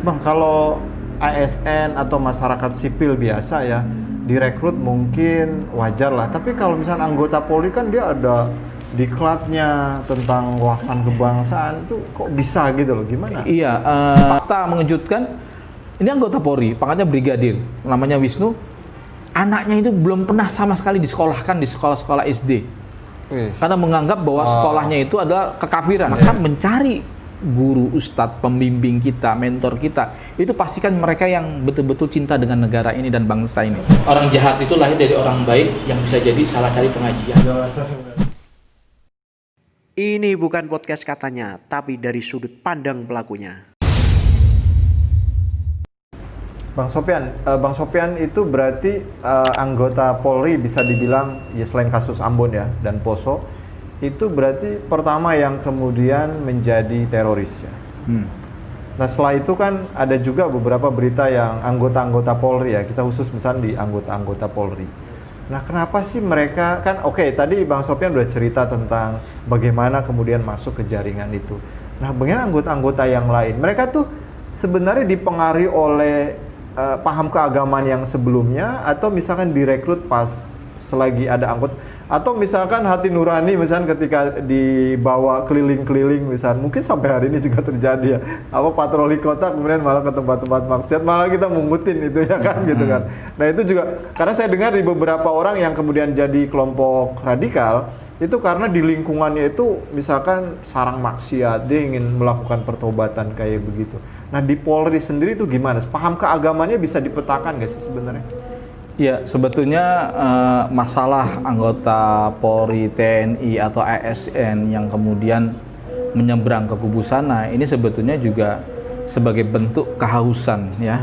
Bang, kalau ASN atau masyarakat sipil biasa ya, direkrut mungkin wajar lah. Tapi kalau misalnya anggota Polri kan dia ada diklatnya tentang wawasan kebangsaan, itu kok bisa gitu loh, gimana? Iya, fakta mengejutkan, ini anggota Polri, pangkatnya brigadir, namanya Wisnu, anaknya itu belum pernah sama sekali disekolahkan di sekolah-sekolah SD. Karena menganggap bahwa sekolahnya itu adalah kekafiran. Maka mencari guru, ustadz, pembimbing kita, mentor kita, itu pastikan mereka yang betul-betul cinta dengan negara ini dan bangsa ini. Orang jahat itu lahir dari orang baik yang bisa jadi salah cari pengajian. Ini bukan podcast katanya, tapi dari sudut pandang pelakunya. Bang Sopyan itu berarti anggota Polri bisa dibilang ya selain kasus Ambon ya dan Poso, itu berarti pertama yang kemudian menjadi teroris ya. Nah setelah itu kan ada juga beberapa berita yang anggota-anggota Polri ya, kita khusus misalnya di anggota-anggota Polri. Nah kenapa sih mereka, kan oke, tadi Bang Sopyan udah cerita tentang bagaimana kemudian masuk ke jaringan itu. Nah bagaimana anggota-anggota yang lain, mereka tuh sebenarnya dipengaruhi oleh paham keagamaan yang sebelumnya, atau misalkan direkrut pas selagi ada anggota, atau misalkan hati nurani misalkan ketika dibawa keliling-keliling misalkan, mungkin sampai hari ini juga terjadi ya, apa patroli kota kemudian malah ke tempat-tempat maksiat, malah kita mengutin itu ya kan gitu kan. Nah itu juga karena saya dengar di beberapa orang yang kemudian jadi kelompok radikal itu karena di lingkungannya itu misalkan sarang maksiat, dia ingin melakukan pertobatan kayak begitu. Nah di Polri sendiri itu gimana? Paham keagamannya bisa dipetakan nggak sih sebenarnya? Ya, sebetulnya masalah anggota Polri, TNI atau ASN yang kemudian menyeberang ke kubu sana, ini sebetulnya juga sebagai bentuk kehausan ya,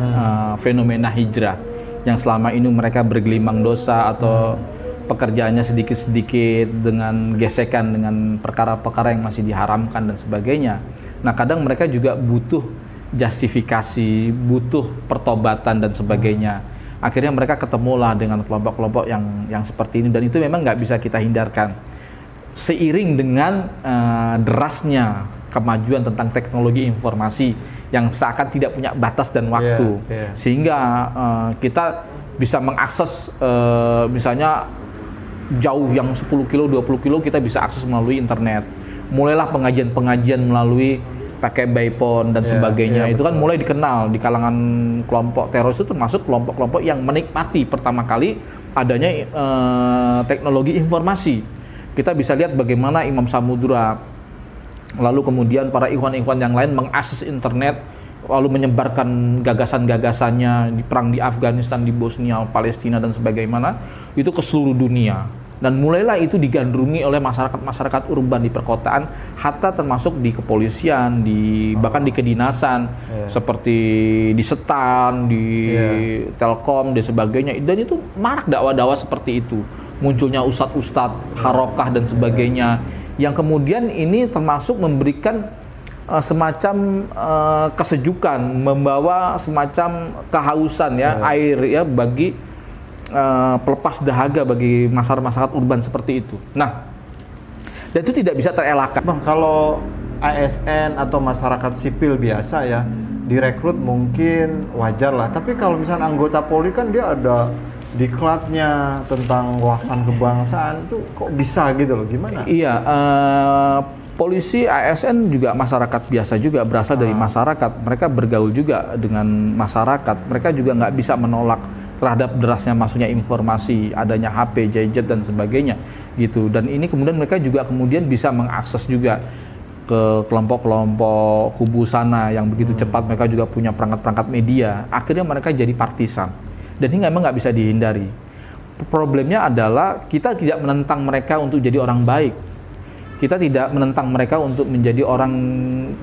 fenomena hijrah yang selama ini mereka bergelimang dosa atau pekerjaannya sedikit-sedikit dengan gesekan dengan perkara-perkara yang masih diharamkan dan sebagainya. Nah, kadang mereka juga butuh justifikasi, butuh pertobatan dan sebagainya. Akhirnya mereka ketemulah dengan kelompok-kelompok yang seperti ini, dan itu memang nggak bisa kita hindarkan. Seiring dengan derasnya kemajuan tentang teknologi informasi yang seakan tidak punya batas dan waktu, sehingga kita bisa mengakses misalnya jauh yang 10 kilo, 20 kilo kita bisa akses melalui internet. Mulailah pengajian-pengajian melalui pakai byphone dan sebagainya. Itu kan mulai dikenal di kalangan kelompok teroris, itu termasuk kelompok-kelompok yang menikmati pertama kali adanya teknologi informasi. Kita bisa lihat bagaimana Imam Samudra, lalu kemudian para ikhwan-ikhwan yang lain mengakses internet, lalu menyebarkan gagasan-gagasannya di perang di Afghanistan, di Bosnia, Palestina dan sebagaimana, itu ke seluruh dunia. Dan mulailah itu digandrungi oleh masyarakat urban di perkotaan, hatta termasuk di kepolisian, bahkan di kedinasan, seperti di Setan, di Telkom dan sebagainya. Dan itu marak dakwah-dakwah seperti itu. Munculnya ustadz-ustadz, harokah dan sebagainya, yang kemudian ini termasuk memberikan semacam kesejukan, membawa semacam kehausan ya, air ya bagi pelepas dahaga bagi masyarakat urban seperti itu. Nah, dan itu tidak bisa terelakkan. Bang, kalau ASN atau masyarakat sipil biasa ya, direkrut mungkin wajar lah. Tapi kalau misalnya anggota Polri kan dia ada diklatnya tentang wawasan kebangsaan, itu kok bisa gitu loh, gimana? Iya, polisi, ASN juga masyarakat biasa juga, berasal dari masyarakat. Mereka bergaul juga dengan masyarakat. Mereka juga nggak bisa menolak terhadap derasnya masuknya informasi, adanya HP, gadget dan sebagainya gitu. Dan ini kemudian mereka juga kemudian bisa mengakses juga ke kelompok-kelompok kubu sana yang begitu cepat. Mereka juga punya perangkat-perangkat media. Akhirnya mereka jadi partisan. Dan ini memang nggak bisa dihindari. Problemnya adalah kita tidak menentang mereka untuk jadi orang baik. Kita tidak menentang mereka untuk menjadi orang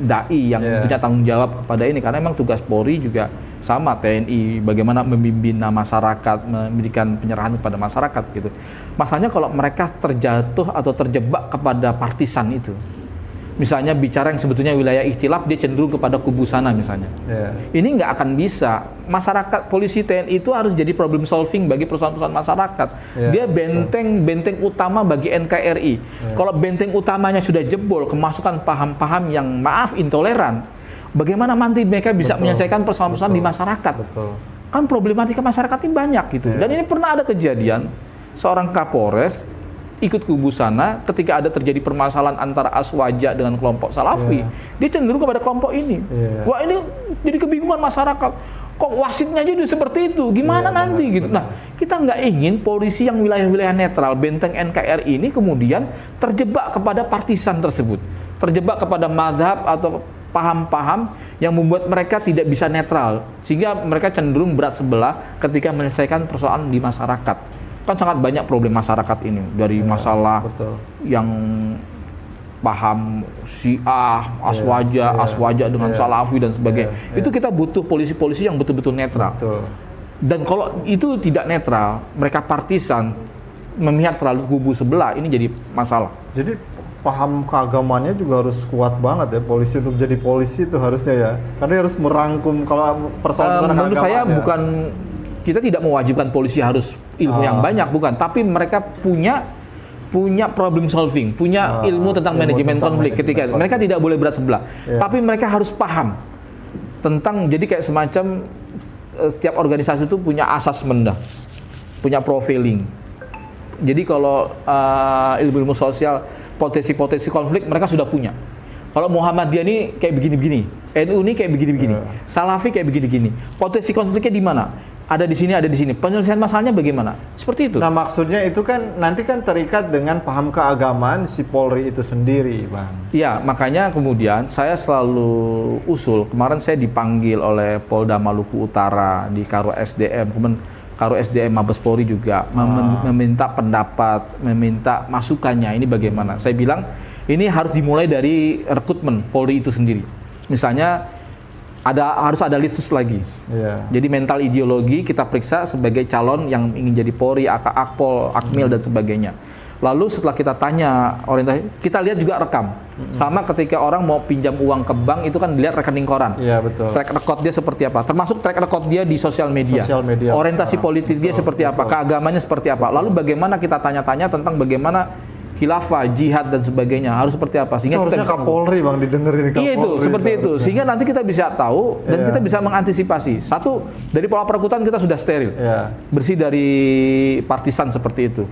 dai yang punya tanggung jawab kepada ini, karena memang tugas Polri juga sama TNI, bagaimana memimpin masyarakat, memberikan penyerahan kepada masyarakat gitu. Masalahnya kalau mereka terjatuh atau terjebak kepada partisan itu, misalnya bicara yang sebetulnya wilayah ikhtilaf, dia cenderung kepada kubu sana misalnya. Ini nggak akan bisa. Masyarakat, polisi, TNI itu harus jadi problem solving bagi persoalan-persoalan masyarakat. Dia benteng utama bagi NKRI. Kalau benteng utamanya sudah jebol, kemasukan paham-paham yang maaf intoleran, Bagaimana nanti mereka bisa menyelesaikan persoalan-persoalan di masyarakat? Betul. Kan problematika masyarakat ini banyak gitu. Dan ini pernah ada kejadian seorang Kapolres ikut kubu sana ketika ada terjadi permasalahan antara Aswaja dengan kelompok Salafi. Dia cenderung kepada kelompok ini. Wah, ini jadi kebingungan masyarakat. Kok wasitnya jadi seperti itu? Gimana nanti gitu? Nah, kita nggak ingin polisi yang wilayah-wilayah netral, benteng NKRI ini kemudian terjebak kepada partisan tersebut, terjebak kepada mazhab atau paham-paham yang membuat mereka tidak bisa netral, sehingga mereka cenderung berat sebelah ketika menyelesaikan persoalan di masyarakat. Kan sangat banyak problem masyarakat ini, dari masalah yang paham Syiah, Aswaja dengan Salafi dan sebagainya. Itu kita butuh polisi-polisi yang betul-betul netral. Dan kalau itu tidak netral, mereka partisan, memihak terlalu kubu sebelah, ini jadi masalah. Jadi paham keagamannya juga harus kuat banget ya, polisi untuk jadi polisi itu harusnya ya. Karena dia harus merangkum kalau persoalan menurut saya bukan, kita tidak mewajibkan polisi harus ilmu yang banyak, bukan. Tapi mereka punya problem solving, punya ilmu tentang manajemen konflik ketika itu. Mereka tidak boleh berat sebelah, tapi mereka harus paham tentang, jadi kayak semacam setiap organisasi itu punya asesmen, punya profiling. Jadi kalau ilmu-ilmu sosial, potensi-potensi konflik mereka sudah punya. Kalau Muhammadiyah ini kayak begini-begini, NU ini kayak begini-begini, Salafi kayak begini-begini. Potensi konfliknya di mana? Ada di sini, ada di sini. Penyelesaian masalahnya bagaimana? Seperti itu. Nah, maksudnya itu kan nanti kan terikat dengan paham keagamaan si Polri itu sendiri, Bang. Iya, makanya kemudian saya selalu usul. Kemarin saya dipanggil oleh Polda Maluku Utara di Karo SDM, kemudian Karo SDM Mabes Polri juga meminta pendapat, meminta masukannya. Ini bagaimana? Saya bilang ini harus dimulai dari rekrutmen Polri itu sendiri. Misalnya harus ada litsus lagi. Jadi mental ideologi kita periksa sebagai calon yang ingin jadi Polri, Akpol, Akmil dan sebagainya. Lalu setelah kita tanya orientasi, kita lihat juga rekam. Sama ketika orang mau pinjam uang ke bank itu kan dilihat rekening koran. Iya, betul. Track record dia seperti apa? Termasuk track record dia di sosial media. Orientasi politik dia seperti apa? Keagamannya seperti apa? Lalu bagaimana kita tanya-tanya tentang bagaimana khilafah, jihad dan sebagainya harus seperti apa, sehingga kita bisa Kapolri Bang didengerin Kapolri. Iya itu seperti itu, sehingga nanti kita bisa tahu dan kita bisa mengantisipasi. Satu, dari pola perekrutan kita sudah steril, bersih dari partisan seperti itu.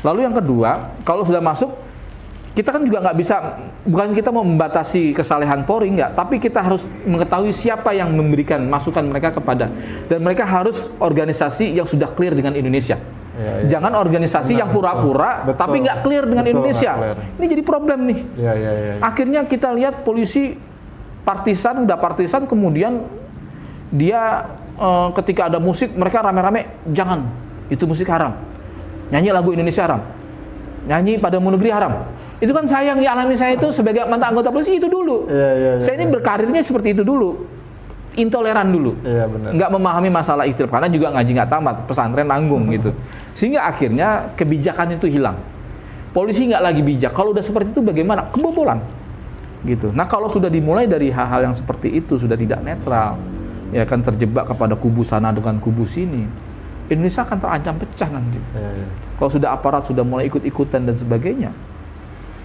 Lalu yang kedua, kalau sudah masuk, kita kan juga nggak bisa, bukan kita mau membatasi kesalehan Polri, enggak, tapi kita harus mengetahui siapa yang memberikan masukan mereka kepada, dan mereka harus organisasi yang sudah clear dengan Indonesia. Jangan organisasi yang pura-pura tapi nggak clear dengan Indonesia. Ini jadi problem nih. Akhirnya kita lihat polisi partisan, udah partisan, kemudian dia ketika ada musik mereka rame-rame, jangan, itu musik haram. Nyanyi lagu Indonesia haram. Nyanyi pada negeri haram. Itu kan sayang dialami saya itu sebagai mantan anggota polisi itu dulu. Saya ini berkarirnya seperti itu dulu. Intoleran dulu, nggak memahami masalah ikhtilaf, karena juga ngaji nggak tamat, pesantren nanggung gitu, sehingga akhirnya kebijakan itu hilang. Polisi nggak lagi bijak. Kalau udah seperti itu bagaimana? Kebobolan, gitu. Nah kalau sudah dimulai dari hal-hal yang seperti itu, sudah tidak netral, ya akan terjebak kepada kubu sana dengan kubu sini. Indonesia akan terancam pecah nanti. Kalau sudah aparat sudah mulai ikut-ikutan dan sebagainya,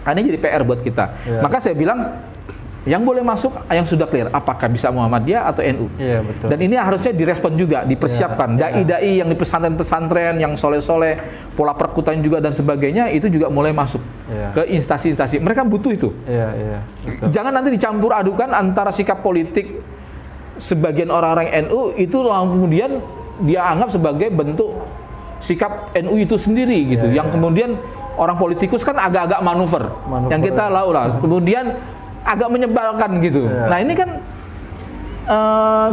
ini jadi PR buat kita. Maka saya bilang, yang boleh masuk yang sudah clear, apakah bisa Muhammadiyah atau NU. Betul. Dan ini harusnya direspon juga, dipersiapkan. Dai-dai yang di pesantren-pesantren, yang soleh-soleh, pola perkutan juga dan sebagainya, itu juga mulai masuk ke instansi-instansi. Mereka butuh itu. Betul. Jangan nanti dicampur adukan antara sikap politik sebagian orang-orang NU itu kemudian dia anggap sebagai bentuk sikap NU itu sendiri gitu. Yang kemudian orang politikus kan agak-agak manuver. Yang kita tahu lah. Kemudian agak menyebalkan gitu. Nah ini kan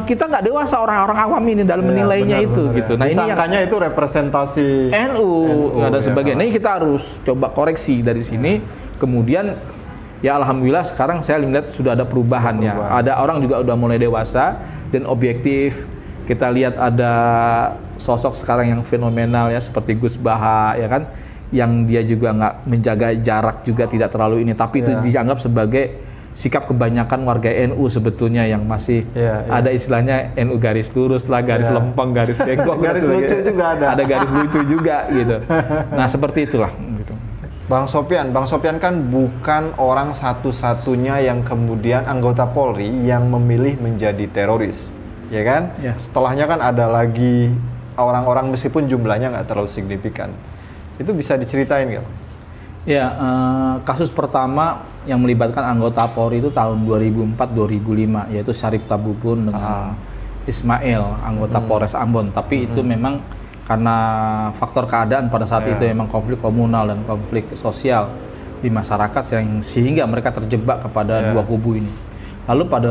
kita nggak dewasa orang-orang awam ini dalam menilainya itu gitu. Nah disangkanya itu representasi NU dan sebagainya. Nah, ini kita harus coba koreksi dari sini. Kemudian ya alhamdulillah sekarang saya lihat sudah ada perubahan ya. Ada orang juga udah mulai dewasa dan objektif. Kita lihat ada sosok sekarang yang fenomenal ya seperti Gus Baha ya kan, yang dia juga nggak menjaga jarak juga, tidak terlalu ini, tapi itu dianggap sebagai sikap kebanyakan warga NU sebetulnya yang masih ada istilahnya NU garis lurus lah, garis lempeng, garis bengkok, garis lucu juga ada. Ada garis lucu juga gitu. Nah seperti itulah gitu. Bang Sopyan kan bukan orang satu-satunya yang kemudian anggota Polri yang memilih menjadi teroris, ya kan? Ya. Setelahnya kan ada lagi orang-orang meskipun jumlahnya nggak terlalu signifikan. Itu bisa diceritain nggak? Ya, kasus pertama yang melibatkan anggota Polri itu tahun 2004-2005, yaitu Syarif Tabubun dengan Ismail, anggota Polres Ambon. Tapi itu memang karena faktor keadaan pada saat itu memang konflik komunal dan konflik sosial di masyarakat yang sehingga mereka terjebak kepada dua kubu ini. Lalu pada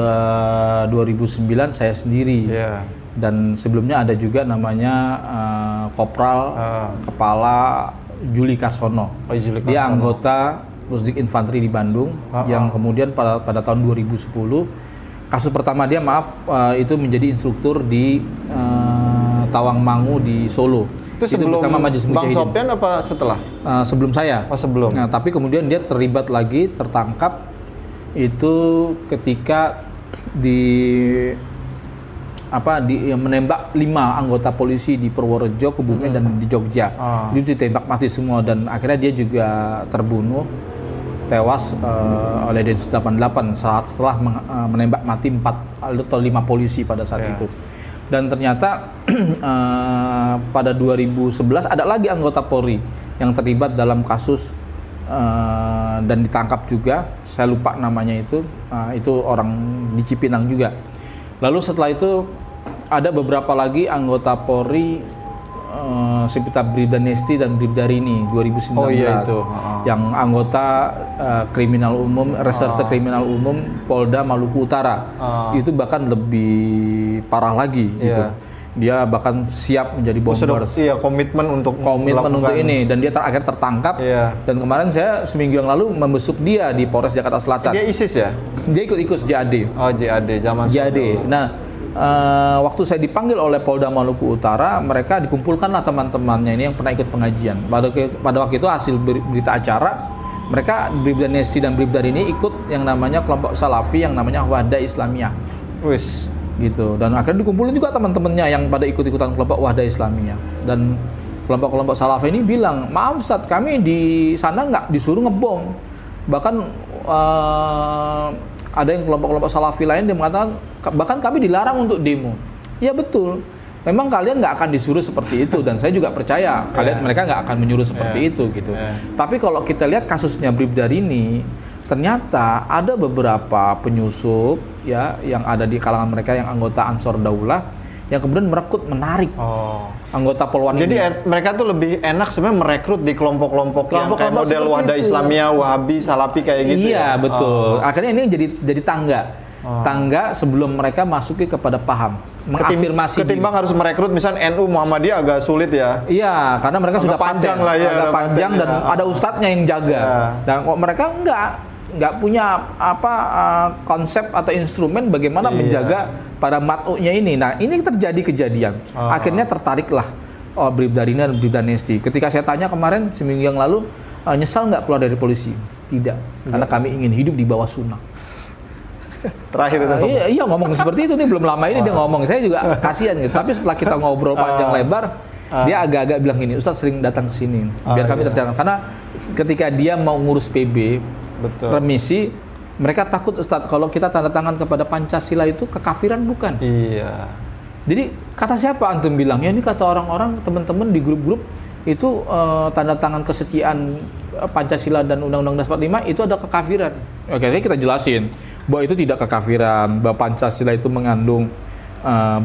2009 saya sendiri dan sebelumnya ada juga namanya Kopral Kepala Juli Karsono. Dia anggota Pusdik Infanteri di Bandung yang kemudian pada tahun 2010 kasus pertama dia itu menjadi instruktur di Tawangmangu di Solo. Itu bersama Majelis Bang Mujahidin. Sopyan apa setelah? Sebelum saya. Oh, sebelum. Nah, tapi kemudian dia terlibat lagi, tertangkap itu ketika menembak 5 anggota polisi di Purworejo, Kebumen dan di Jogja. Itu ditembak mati semua dan akhirnya dia juga terbunuh tewas oleh Densus 88 setelah menembak mati 4 atau 5 polisi pada saat itu. Dan ternyata pada 2011 ada lagi anggota Polri yang terlibat dalam kasus dan ditangkap juga. Saya lupa namanya itu orang di Cipinang juga. Lalu setelah itu ada beberapa lagi anggota Polri seperti Bribda Nesti dan Bribda Rini 2019 yang anggota kriminal umum, reserse kriminal umum Polda Maluku Utara. Itu bahkan lebih parah lagi gitu. Dia bahkan siap menjadi bombers. Komitmen untuk ini dan dia akhirnya tertangkap. Dan kemarin saya seminggu yang lalu membesuk dia di Polres Jakarta Selatan. Dia ISIS ya? Dia ikut JAD. Oh, JAD zaman JAD. Nah, waktu saya dipanggil oleh Polda Maluku Utara, mereka dikumpulkanlah teman-temannya ini yang pernah ikut pengajian. Pada waktu itu hasil berita acara, mereka Bribda Nesti dan Bribda ini ikut yang namanya kelompok Salafi yang namanya Wahda Islamiyah. Wis. Gitu. Dan akhirnya dikumpulin juga teman-temannya yang pada ikut-ikutan kelompok Wahda Islamiyah. Dan kelompok-kelompok Salafi ini bilang, maaf Ustadz, kami di sana nggak disuruh ngebom. Bahkan ada yang kelompok-kelompok Salafi lain yang mengatakan bahkan kami dilarang untuk demo. Iya betul. Memang kalian nggak akan disuruh seperti itu dan saya juga percaya mereka nggak akan menyuruh seperti itu gitu. Tapi kalau kita lihat kasusnya Bribda ini, ternyata ada beberapa penyusup ya yang ada di kalangan mereka yang anggota Ansor Daulah yang kemudian menarik anggota Polwan. Jadi mereka tuh lebih enak sebenarnya merekrut di kelompok-kelompok yang kayak model Wahda Islamiyah, Wahabi, Salafi kayak gitu. Iya, betul. Akhirnya ini jadi tangga sebelum mereka masuki kepada paham, mengafirmasi ketimbang harus merekrut misalnya NU Muhammadiyah agak sulit ya. Iya, karena mereka sudah panjang agak panjang dan ada ustadznya yang jaga. Dan kok mereka nggak punya konsep atau instrumen bagaimana menjaga para mat'unya ini. Nah, ini terjadi kejadian. Akhirnya tertariklah Bribda Rini dan Bribda Nesti. Ketika saya tanya kemarin seminggu yang lalu, nyesal nggak keluar dari polisi? Tidak, karena kami ingin hidup di bawah sunnah. Terakhir itu. Iya ngomong seperti itu nih, belum lama ini dia ngomong. Saya juga kasihan gitu. Tapi setelah kita ngobrol panjang lebar, dia agak-agak bilang gini, Ustadz sering datang ke sini biar kami tercatat. Karena ketika dia mau ngurus PB, remisi, mereka takut Ustadz kalau kita tanda tangan kepada Pancasila itu kekafiran bukan? Iya. Jadi kata siapa antum bilang? Ya ini kata orang-orang teman-teman di grup-grup itu tanda tangan kesetiaan Pancasila dan Undang-Undang Dasar 45 itu ada kekafiran. Oke, kita jelasin bahwa itu tidak kekafiran, bahwa Pancasila itu mengandung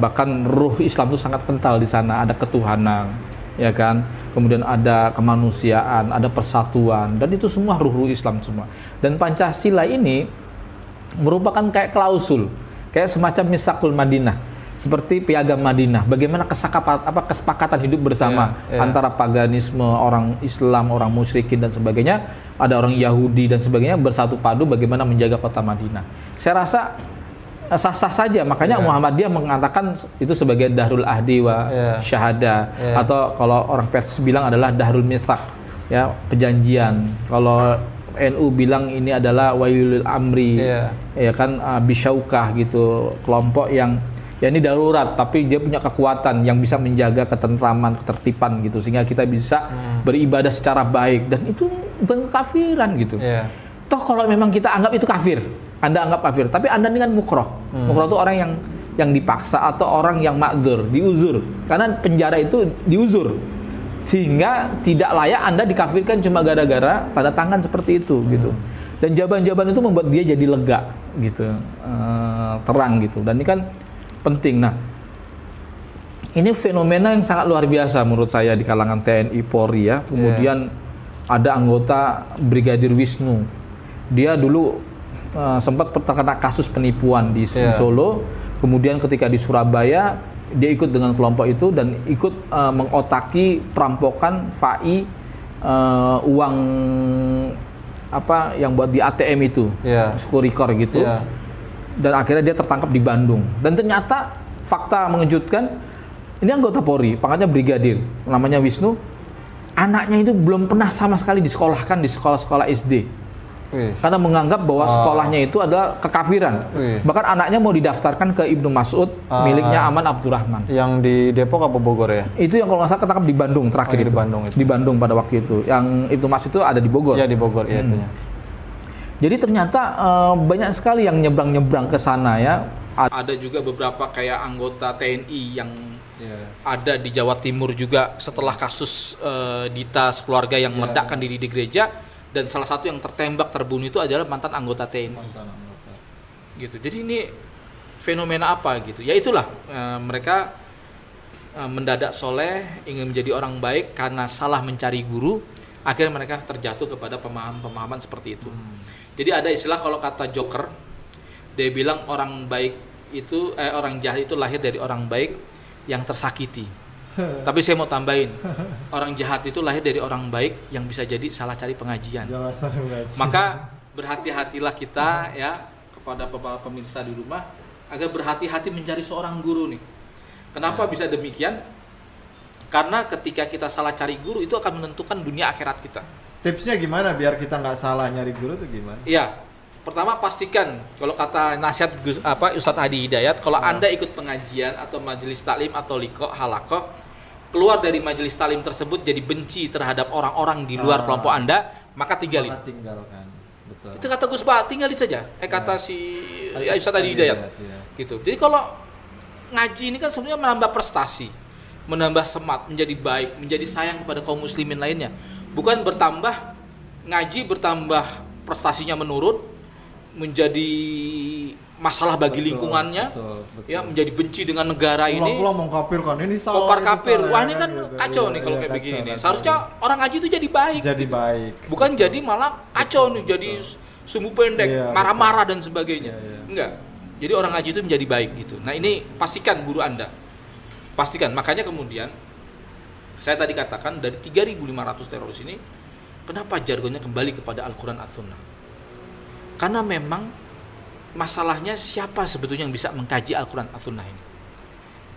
bahkan ruh Islam itu sangat kental di sana, ada ketuhanan, ya kan? Kemudian ada kemanusiaan, ada persatuan, dan itu semua ruh-ruh Islam semua. Dan Pancasila ini merupakan kayak klausul, kayak semacam Mitsaqul Madinah, seperti Piagam Madinah. Bagaimana kesepakatan hidup bersama antara paganisme, orang Islam, orang musyrikin dan sebagainya, ada orang Yahudi dan sebagainya bersatu padu bagaimana menjaga kota Madinah. Saya rasa sah-sah saja, makanya Muhammadiyah mengatakan itu sebagai Dahrul Ahdi wa Syahada, atau kalau orang Persis bilang adalah Dahrul Mitsaq, ya, perjanjian. Kalau NU bilang ini adalah Wayulil Amri, ya kan, Bisyaukah gitu, kelompok yang Ya ini darurat, tapi dia punya kekuatan yang bisa menjaga ketentraman, ketertiban gitu, sehingga kita bisa beribadah secara baik, dan itu pengkafiran gitu. Toh kalau memang kita anggap itu kafir, Anda anggap kafir, tapi Anda ini kan mukroh. Mukroh itu orang yang dipaksa atau orang yang ma'dzur, diuzur. Karena penjara itu diuzur, sehingga tidak layak Anda dikafirkan cuma gara-gara tanda tangan seperti itu gitu. Dan jawaban-jawaban itu membuat dia jadi lega gitu, terang gitu. Dan ini kan penting. Nah, ini fenomena yang sangat luar biasa menurut saya di kalangan TNI Polri ya. Kemudian ada anggota Brigadir Wisnu. Dia dulu sempat terkena kasus penipuan di Solo. Kemudian ketika di Surabaya dia ikut dengan kelompok itu dan ikut mengotaki perampokan FAI uang apa yang buat di ATM itu, Skurikor gitu. Dan akhirnya dia tertangkap di Bandung. Dan ternyata fakta mengejutkan, ini anggota Polri, pangkatnya brigadir, namanya Wisnu. Anaknya itu belum pernah sama sekali disekolahkan di sekolah-sekolah SD. Karena menganggap bahwa sekolahnya itu adalah kekafiran. Bahkan anaknya mau didaftarkan ke Ibnu Mas'ud, miliknya Aman Abdurrahman. Yang di Depok apa Bogor ya? Itu yang kalau nggak salah ketangkap di Bandung terakhir itu. Di Bandung pada waktu itu. Yang Ibnu Mas'ud itu ada di Bogor. Iya di Bogor, iya itunya. Jadi ternyata banyak sekali yang nyebrang-nyebrang ke sana ya. Ada juga beberapa kayak anggota TNI yang ada di Jawa Timur juga setelah kasus Dita sekeluarga yang meledakkan diri di gereja, dan salah satu yang tertembak terbunuh itu adalah mantan anggota TNI. Gitu. Jadi ini fenomena apa gitu? Ya itulah mereka mendadak soleh, ingin menjadi orang baik karena salah mencari guru, akhirnya mereka terjatuh kepada pemahaman-pemahaman seperti itu. Jadi ada istilah kalau kata Joker, dia bilang orang baik itu orang jahat itu lahir dari orang baik yang tersakiti. Tapi saya mau tambahin, orang jahat itu lahir dari orang baik yang bisa jadi salah cari pengajian. Maka berhati-hatilah kita ya kepada pemirsa di rumah agar berhati-hati mencari seorang guru nih. Kenapa bisa demikian? Karena ketika kita salah cari guru itu akan menentukan dunia akhirat kita. Tipsnya gimana biar kita nggak salah nyari guru tuh gimana? Iya, pertama pastikan kalau kata nasihat Ustadz Hadi Hidayat, kalau Anda ikut pengajian atau majelis taklim atau halakoh, keluar dari majelis taklim tersebut jadi benci terhadap orang-orang di luar kelompok Anda, maka tinggalin. Tinggalkan. Betul. Itu kata Gus Bah, tinggalin saja. Kata si Ustadz Hadi Hidayat. Gitu. Jadi kalau ngaji ini kan sebenarnya menambah prestasi, menambah semangat, menjadi baik, menjadi sayang kepada kaum muslimin lainnya. Bukan bertambah ngaji bertambah prestasinya menurun, menjadi masalah bagi lingkungannya, ya menjadi benci dengan negara ini. Pulang mengkafirkan ini salah. Kopar kafir. Wah ini kan gitu. kacau nih kalau kayak begini nih. Seharusnya orang ngaji itu jadi baik. Jadi baik. Bukan jadi malah kacau nih, jadi sumbu pendek, marah-marah dan sebagainya. Enggak. Jadi orang ngaji itu menjadi baik gitu. Nah ini pastikan guru Anda. Pastikan. Makanya kemudian saya tadi katakan dari 3.500 teroris ini, kenapa jargonnya kembali kepada Al-Quran As-Sunnah? Karena memang masalahnya siapa sebetulnya yang bisa mengkaji Al-Quran As-Sunnah ini?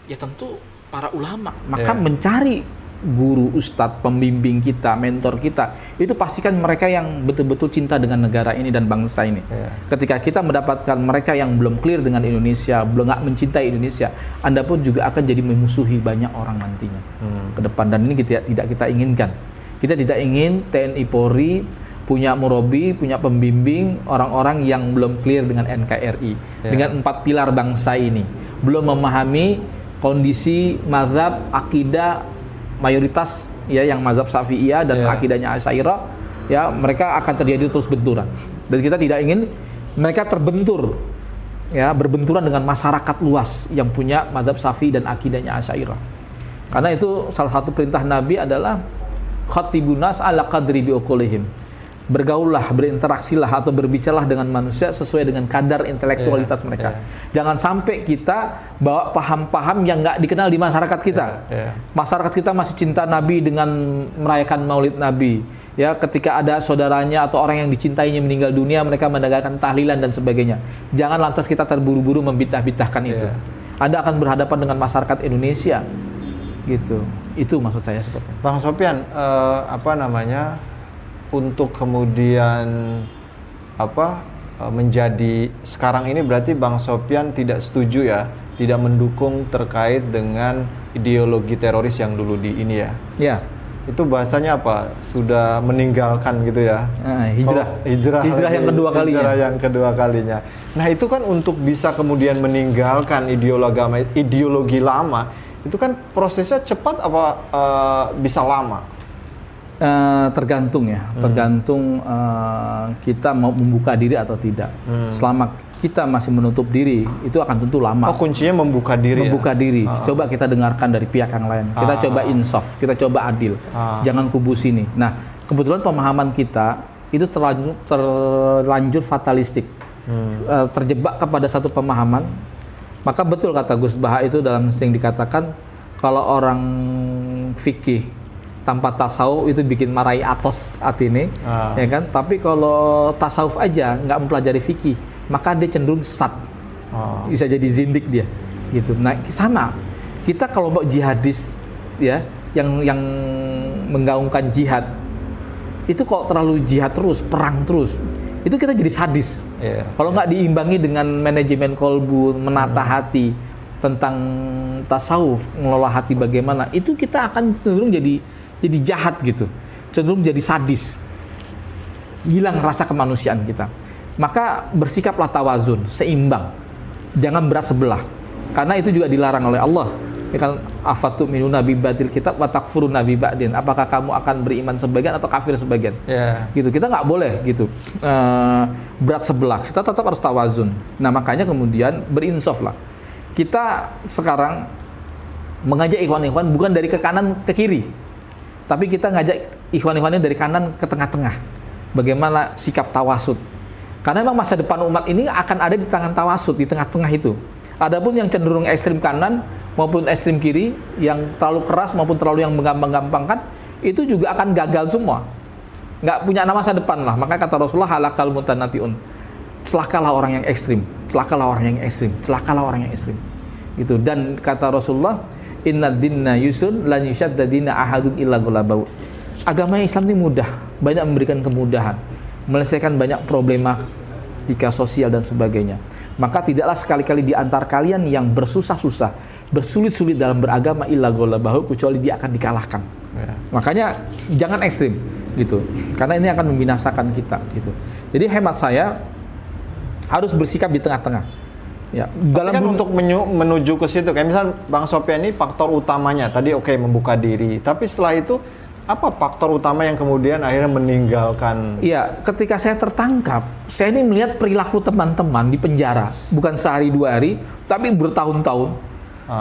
Ya tentu para ulama. Maka mencari guru, ustadz, pembimbing kita, mentor kita, itu pastikan mereka yang betul-betul cinta dengan negara ini dan bangsa ini. Ketika kita mendapatkan mereka yang belum clear dengan Indonesia, belum nggak mencintai Indonesia, Anda pun juga akan jadi memusuhi banyak orang nantinya ke depan, dan ini tidak kita inginkan. Kita tidak ingin TNI Polri punya murabi, punya pembimbing orang-orang yang belum clear dengan NKRI, dengan 4 pilar bangsa ini, belum memahami kondisi mazhab akidah mayoritas ya yang mazhab Syafi'iyah dan akidahnya Asy'ariyah, ya mereka akan terjadi terus benturan, dan kita tidak ingin mereka terbentur ya, berbenturan dengan masyarakat luas yang punya mazhab Syafi'i dan akidahnya Asy'ariyah. Karena itu salah satu perintah Nabi adalah khatibunas ala qadri biuqulihim. Bergaullah, berinteraksilah atau berbicaralah dengan manusia sesuai dengan kadar intelektualitas mereka. Jangan sampai kita bawa paham-paham yang nggak dikenal di masyarakat kita. Masyarakat kita masih cinta Nabi dengan merayakan Maulid Nabi. Ya, ketika ada saudaranya atau orang yang dicintainya meninggal dunia, mereka mendagangkan tahlilan dan sebagainya. Jangan lantas kita terburu-buru membitah-bitahkan itu. Anda akan berhadapan dengan masyarakat Indonesia. Gitu. Itu maksud saya seperti itu. Bang Sofyan, untuk kemudian menjadi sekarang ini berarti Bang Sofyan tidak setuju ya tidak mendukung terkait dengan ideologi teroris yang dulu di ini ya. Ya. Itu bahasanya apa? Sudah meninggalkan gitu ya. Hijrah yang kedua kalinya. Hijrah yang kedua kalinya. Nah, itu kan untuk bisa kemudian meninggalkan ideologi lama, itu kan prosesnya cepat apa bisa lama? Tergantung ya, tergantung kita mau membuka diri atau tidak. Selama kita masih menutup diri, itu akan tentu lama. Oh, kuncinya membuka diri. Membuka diri. Coba kita dengarkan dari pihak yang lain. Kita coba insaf, kita coba adil. Jangan kubu sini. Nah, kebetulan pemahaman kita itu terlanjur fatalistik, terjebak kepada satu pemahaman. Maka betul kata Gus Baha itu dalam sering dikatakan kalau orang fikih tanpa tasawuf itu bikin marahi atos atine, ya kan? Tapi kalau tasawuf aja nggak mempelajari fikih, maka dia cenderung sesat, bisa jadi zindik dia, gitu. Nah sama, kita kelompok jihadis, ya, yang menggaungkan jihad, itu kok terlalu jihad terus, perang terus, itu kita jadi sadis. Kalau nggak diimbangi dengan manajemen kolbu, menata hati, tentang tasawuf, mengelola hati bagaimana, itu kita akan cenderung jadi jahat gitu, cenderung jadi sadis, hilang rasa kemanusiaan kita. Maka bersikaplah tawazun, seimbang, jangan berat sebelah, karena itu juga dilarang oleh Allah. Ya kan, afatu'minuna bi ba'dil kitab wa takfuruna bi ba'din. Apakah kamu akan beriman sebagian atau kafir sebagian? Gitu, kita nggak boleh gitu berat sebelah, kita tetap harus tawazun. Nah makanya kemudian berinsaf lah. Kita sekarang mengajak ikhwan-ikhwan bukan dari ke kanan ke kiri, tapi kita ngajak ikhwan-ikhwannya dari kanan ke tengah-tengah. Bagaimana sikap tawasud? Karena memang masa depan umat ini akan ada di tangan tawasud, di tengah-tengah itu. Adapun yang cenderung ekstrim kanan maupun ekstrim kiri, yang terlalu keras maupun terlalu yang menggampang-gampangkan, itu juga akan gagal semua. Nggak punya masa depan lah. Maka kata Rasulullah, halakal mutanatiun. Celakalah orang yang ekstrim, celakalah orang yang ekstrim, celakalah orang yang ekstrim. Gitu. Dan kata Rasulullah, inna dinna yusrun lan yushadda dina ahadun illa ghalabau. Agama Islam ini mudah, banyak memberikan kemudahan, menyelesaikan banyak problematika sosial dan sebagainya. Maka tidaklah sekali-kali di antar kalian yang bersusah-susah, bersulit-sulit dalam beragama illa ghalabau, kecuali dia akan dikalahkan. Makanya jangan ekstrim gitu. Karena ini akan membinasakan kita gitu. Jadi hemat saya harus bersikap di tengah-tengah. Ya, dalam kan untuk menuju ke situ, kayak misal Bang Sofyan ini faktor utamanya tadi membuka diri, tapi setelah itu apa faktor utama yang kemudian akhirnya meninggalkan? Iya, ketika saya tertangkap, saya ini melihat perilaku teman-teman di penjara, bukan sehari dua hari, tapi bertahun-tahun.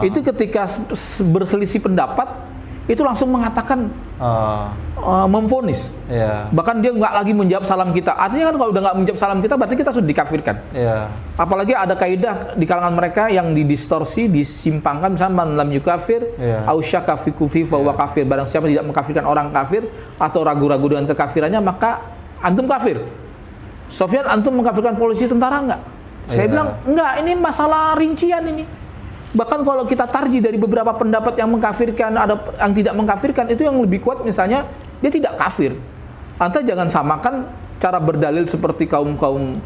Itu ketika berselisih pendapat, itu langsung mengatakan memvonis. Bahkan dia nggak lagi menjawab salam kita. Artinya kan kalau udah nggak menjawab salam kita, berarti kita sudah dikafirkan. Apalagi ada kaidah di kalangan mereka yang didistorsi, disimpangkan, misalnya man lam yukafir, au syakka fi kufri fa huwa kafir. Barang siapa tidak mengkafirkan orang kafir atau ragu-ragu dengan kekafirannya, maka antum kafir. Sofyan, antum mengkafirkan polisi, tentara nggak? Saya bilang enggak, ini masalah rincian ini. Bahkan kalau kita tarji dari beberapa pendapat yang mengkafirkan, ada yang tidak mengkafirkan, itu yang lebih kuat misalnya dia tidak kafir. Anda jangan samakan cara berdalil seperti kaum-kaum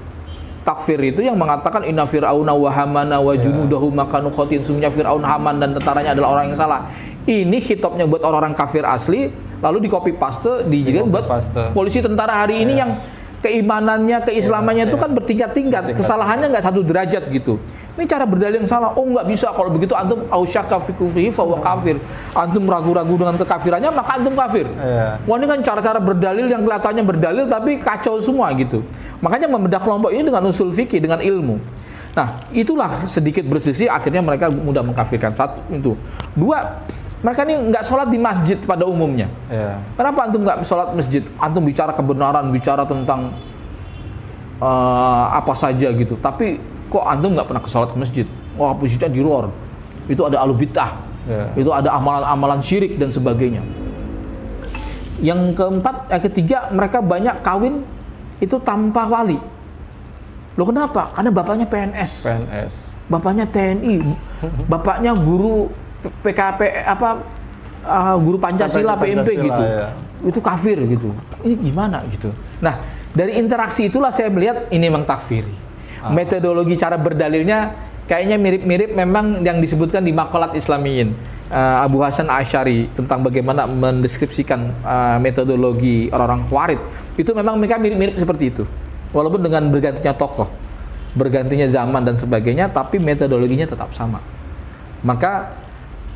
takfir itu yang mengatakan inna fir'auna wa hamana wa junudahu makanu khotin, sungguhnya Fir'aun, Haman dan tentaranya adalah orang yang salah. Ini khitabnya buat orang-orang kafir asli, lalu di copy paste dijadikan buat polisi tentara hari ini yang keimanannya, keislamannya itu kan bertingkat-tingkat, kesalahannya nggak satu derajat gitu. Ini cara berdalil yang salah. Oh nggak bisa, kalau begitu antum ausyaka fi kufrihi fa huwa kafir. Antum ragu-ragu dengan kekafirannya, maka antum kafir. Wah ini kan cara-cara berdalil yang kelihatannya berdalil tapi kacau semua gitu. Makanya membedah kelompok ini dengan usul fikih, dengan ilmu. Nah itulah sedikit berselisih, akhirnya mereka mudah mengkafirkan. Satu itu. Dua, mereka ini nggak sholat di masjid pada umumnya. Kenapa antum nggak sholat masjid? Antum bicara kebenaran, bicara tentang apa saja gitu. Tapi kok antum nggak pernah sholat ke masjid? Wah, masjidnya di luar. Itu ada ahlu bid'ah. Itu ada amalan-amalan syirik dan sebagainya. Yang keempat, yang ketiga, mereka banyak kawin itu tanpa wali. Loh kenapa? Karena bapaknya PNS. Bapaknya TNI. Bapaknya guru PKP guru Pancasila, PMP gitu. Itu kafir gitu. Ini gimana gitu. Nah, dari interaksi itulah saya melihat ini memang takfiri. Metodologi cara berdalilnya kayaknya mirip-mirip memang yang disebutkan di Maqalat Islamiyin Abu Hasan Asy'ari tentang bagaimana mendeskripsikan metodologi orang-orang Khawarij. Itu memang mereka mirip-mirip seperti itu. Walaupun dengan bergantinya tokoh, bergantinya zaman dan sebagainya, tapi metodologinya tetap sama. Maka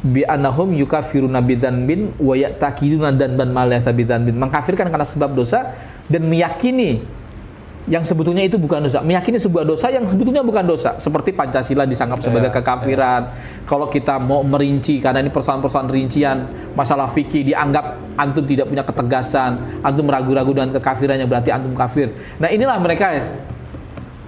bi annahum yukafiruna bidzanbin wa ya'taqiduna dzanban ma laysa bidzanbin, mengkafirkan karena sebab dosa dan meyakini yang sebetulnya itu bukan dosa, meyakini sebuah dosa yang sebetulnya bukan dosa, seperti Pancasila disangkap sebagai kekafiran. Kalau kita mau merinci, karena ini persoalan-persoalan rincian masalah fikih, dianggap antum tidak punya ketegasan, antum ragu-ragu dengan kekafirannya, berarti antum kafir. Nah inilah mereka.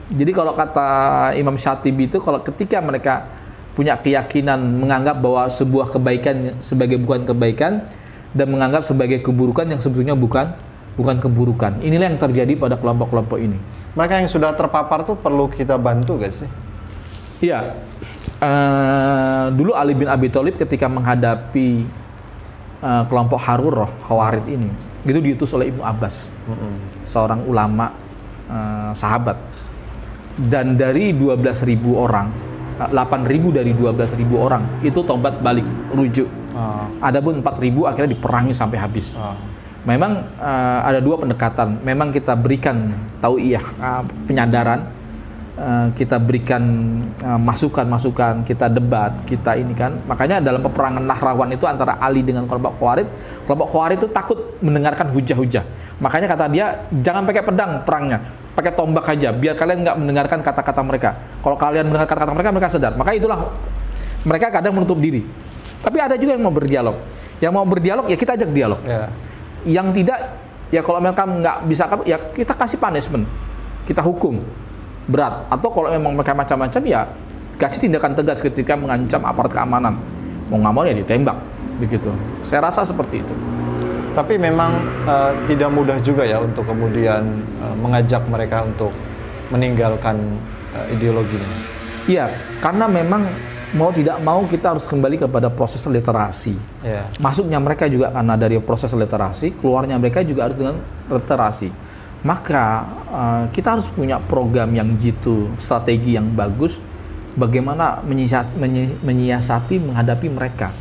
Jadi kalau kata Imam Syatibi itu, kalau ketika mereka punya keyakinan menganggap bahwa sebuah kebaikan sebagai bukan kebaikan dan menganggap sebagai keburukan yang sebetulnya bukan keburukan. Inilah yang terjadi pada kelompok-kelompok ini. Mereka yang sudah terpapar tuh perlu kita bantu gak sih? Iya. Dulu Ali bin Abi Thalib ketika menghadapi kelompok Harurah Khawarij ini, itu diutus oleh Ibnu Abbas, seorang ulama sahabat. Dan dari 12.000 orang, 8.000 dari 12.000 orang itu tobat balik, rujuk. Adapun 4.000 akhirnya diperangi sampai habis. Memang ada dua pendekatan. Memang kita berikan tauiyah, penyadaran, kita berikan masukan-masukan, kita debat, kita ini kan. Makanya dalam peperangan Nahrawan itu antara Ali dengan kelompok Khawarij itu takut mendengarkan hujah-hujah. Makanya kata dia, jangan pakai pedang perangnya, pakai tombak aja, biar kalian nggak mendengarkan kata-kata mereka. Kalau kalian mendengar kata-kata mereka, mereka sedar. Maka itulah mereka kadang menutup diri. Tapi ada juga yang mau berdialog. Yang mau berdialog ya kita ajak dialog. Yang tidak, ya kalau mereka nggak bisa, ya kita kasih punishment, kita hukum berat. Atau kalau memang mereka macam-macam, ya kasih tindakan tegas ketika mengancam aparat keamanan. Mau nggak mau ya ditembak, begitu. Saya rasa seperti itu. Tapi memang tidak mudah juga ya untuk kemudian mengajak mereka untuk meninggalkan ideologinya. Iya, karena memang mau tidak mau kita harus kembali kepada proses literasi. Masuknya mereka juga karena dari proses literasi, keluarnya mereka juga harus dengan literasi. Maka kita harus punya program yang jitu, strategi yang bagus, bagaimana menyiasati menghadapi mereka.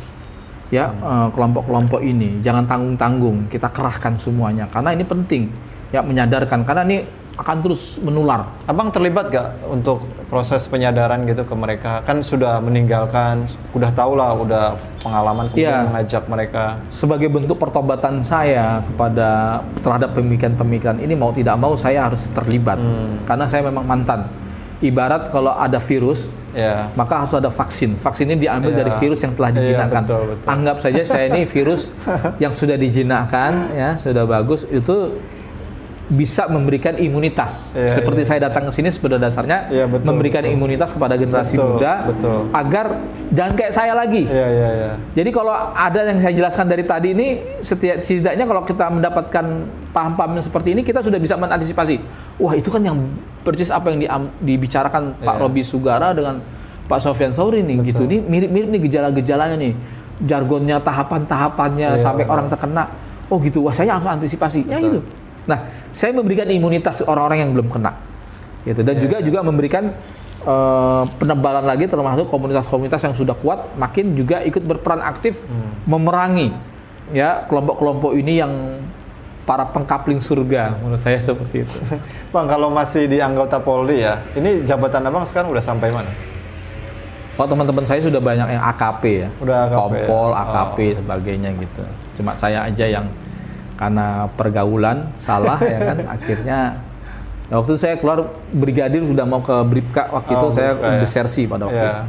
Ya, kelompok-kelompok ini jangan tanggung-tanggung, kita kerahkan semuanya karena ini penting. Ya, menyadarkan karena ini akan terus menular. Abang terlibat gak untuk proses penyadaran gitu ke mereka? Kan sudah meninggalkan, udah tahu lah, udah pengalaman kemudian mengajak mereka. Sebagai bentuk pertobatan saya terhadap pemikiran-pemikiran ini, mau tidak mau saya harus terlibat. Karena saya memang mantan. Ibarat kalau ada virus, maka harus ada vaksin. Vaksin ini diambil dari virus yang telah dijinakkan. Betul. Anggap saja saya ini virus yang sudah dijinakkan, ya sudah bagus, itu bisa memberikan imunitas. Seperti saya datang ke sini pada dasarnya memberikan imunitas kepada generasi muda agar jangan kayak saya lagi. Jadi kalau ada yang saya jelaskan dari tadi ini, setidaknya kalau kita mendapatkan paham-paham seperti ini, kita sudah bisa mengantisipasi. Wah, itu kan yang persis apa yang dibicarakan Pak Robi Sugara dengan Pak Sofyan Sauri nih, gitu. Ini mirip-mirip nih gejala-gejalanya nih, jargonnya, tahapan-tahapannya sampai orang terkena. Oh gitu, wah saya harus antisipasi. Ya gitu. Nah, saya memberikan imunitas orang-orang yang belum kena, gitu. Dan juga memberikan penebalan lagi, termasuk komunitas-komunitas yang sudah kuat, makin juga ikut berperan aktif memerangi ya kelompok-kelompok ini yang para pengkapling surga, menurut saya seperti itu. Bang, kalau masih di anggota Polri ya, ini jabatan abang sekarang udah sampai mana? Kalau teman-teman saya sudah banyak yang AKP ya, udah AKP, Kompol, AKP, sebagainya gitu. Cuma saya aja yang karena pergaulan salah ya kan, akhirnya waktu saya keluar brigadir sudah mau ke Bribka, waktu itu saya desersi pada waktu itu.